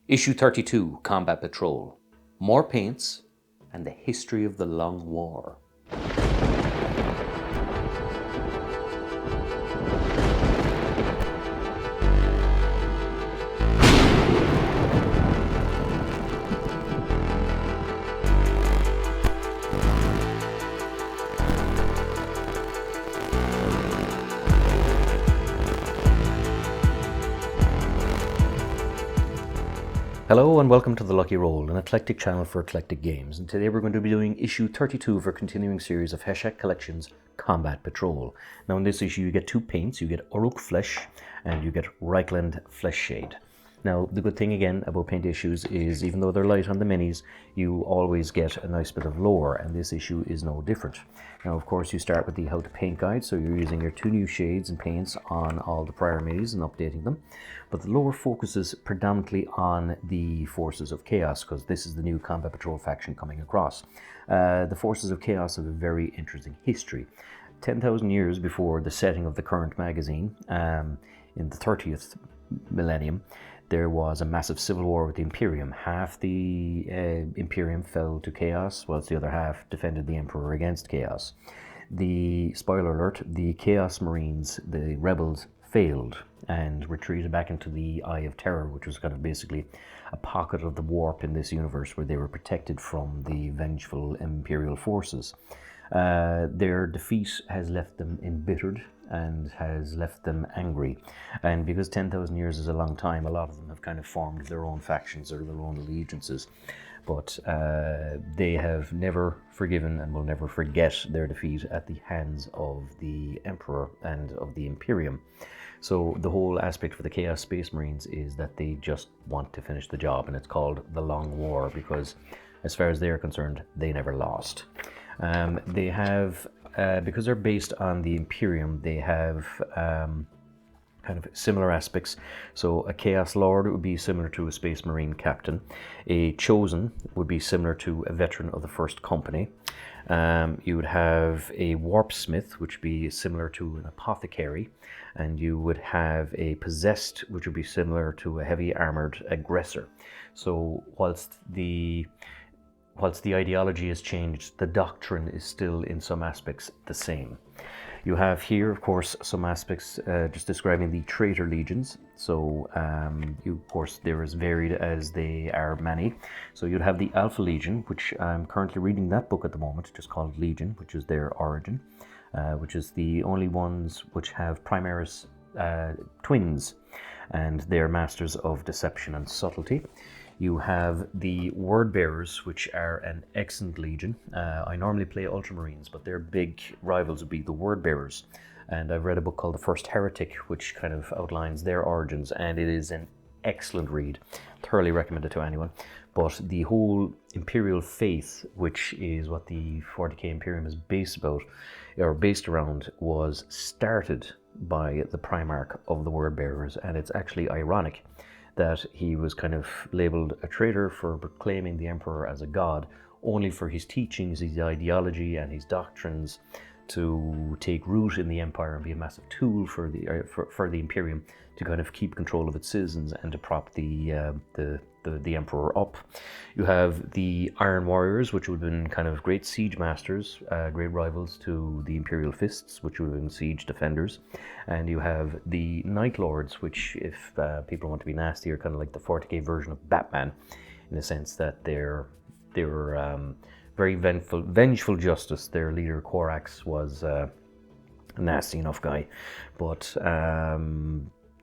Issue 32, Combat Patrol. More paints and the history of the Long War. Hello and welcome to The Lucky Roll, an eclectic channel for eclectic games. And today we're going to be doing issue 32 of our continuing series of Hachette Collection's Combat Patrol. Now in this issue you get two paints, you get Uruk Flesh and you get Reichland Flesh Shade. Now the good thing again about paint issues is even though they're light on the minis, you always get a nice bit of lore, and this issue is no different. Now of course you start with the how to paint guide, so you're using your two new shades and paints on all the prior minis and updating them. But the lore focuses predominantly on the Forces of Chaos, because this is the new Combat Patrol faction coming across. The Forces of Chaos have a very interesting history. 10,000 years before the setting of the current magazine, in the 30th millennium, there was a massive civil war with the Imperium. Half the Imperium fell to Chaos, whilst the other half defended the Emperor against Chaos. The spoiler alert, the Chaos Marines, the rebels, failed and retreated back into the Eye of Terror, which was kind of basically a pocket of the warp in this universe where they were protected from the vengeful Imperial forces. Their defeat has left them embittered and has left them angry, and because 10,000 years is a long time, a lot of them have kind of formed their own factions or their own allegiances, but they have never forgiven and will never forget their defeat at the hands of the Emperor and of the Imperium. So the whole aspect for the Chaos Space Marines is that they just want to finish the job, and it's called the Long War because as far as they are concerned, they never lost. They have, because they're based on the Imperium, they have kind of similar aspects. So a Chaos Lord would be similar to a Space Marine Captain. A Chosen would be similar to a veteran of the First Company. You would have a Warp Smith, which would be similar to an Apothecary. And you would have a Possessed, which would be similar to a Heavy Armored Aggressor. So whilst the ideology has changed, the doctrine is still in some aspects the same. You have here, of course, some aspects just describing the traitor legions. So, of course, they're as varied as they are many. So you'd have the Alpha Legion, which I'm currently reading that book at the moment, just called Legion, which is their origin, which is the only ones which have Primaris twins, and they're masters of deception and subtlety. You have the Word Bearers, which are an excellent legion. I normally play Ultramarines, but their big rivals would be the Word Bearers. And I've read a book called The First Heretic, which kind of outlines their origins, and it is an excellent read. Thoroughly recommend it to anyone. But the whole Imperial faith, which is what the 40K Imperium is based around, was started by the Primarch of the Word Bearers, and it's actually ironic that he was kind of labelled a traitor for proclaiming the Emperor as a god, only for his teachings, his ideology, and his doctrines to take root in the Empire and be a massive tool for the Imperium to kind of keep control of its citizens and to prop the Emperor up. You have the Iron Warriors, which would have been kind of great siege masters, great rivals to the Imperial Fists, which would have been siege defenders. And you have the Night Lords, which, if people want to be nasty, are kind of like the 40K version of Batman, in the sense that they're very vengeful justice. Their leader, Korax, was a nasty enough guy, but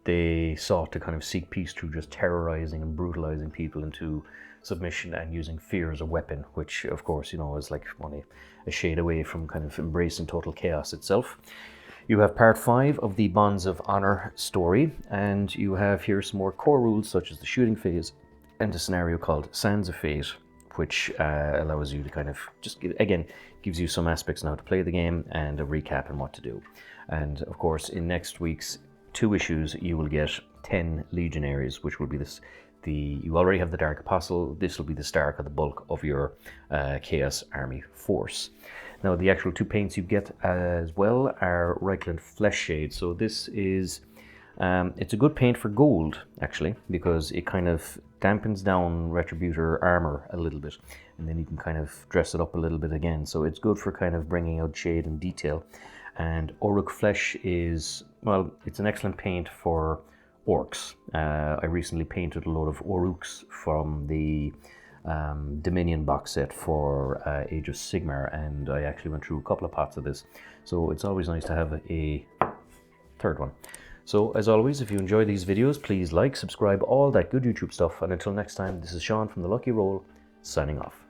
they sought to kind of seek peace through just terrorizing and brutalizing people into submission and using fear as a weapon, which of course, is like only a shade away from kind of embracing total chaos itself. You have part 5 of the Bonds of Honor story, and you have here some more core rules such as the shooting phase and a scenario called Sands of Fate, which allows you to kind of just, gives you some aspects on how to play the game and a recap on what to do. And of course, in next week's 2 issues, you will get 10 Legionaries, which will be you already have the Dark Apostle. This will be the start of the bulk of your Chaos Army force. Now, the actual 2 paints you get as well are Reichland Flesh Shade. So this is It's a good paint for gold, actually, because it kind of dampens down Retributor armor a little bit, and then you can kind of dress it up a little bit again. So it's good for kind of bringing out shade and detail. And Orruk Flesh is, well, it's an excellent paint for orcs. I recently painted a lot of Orruks from the Dominion box set for Age of Sigmar, and I actually went through a couple of pots of this. So it's always nice to have a third one. So as always, if you enjoy these videos, please like, subscribe, all that good YouTube stuff. And until next time, this is Sean from The Lucky Roll, signing off.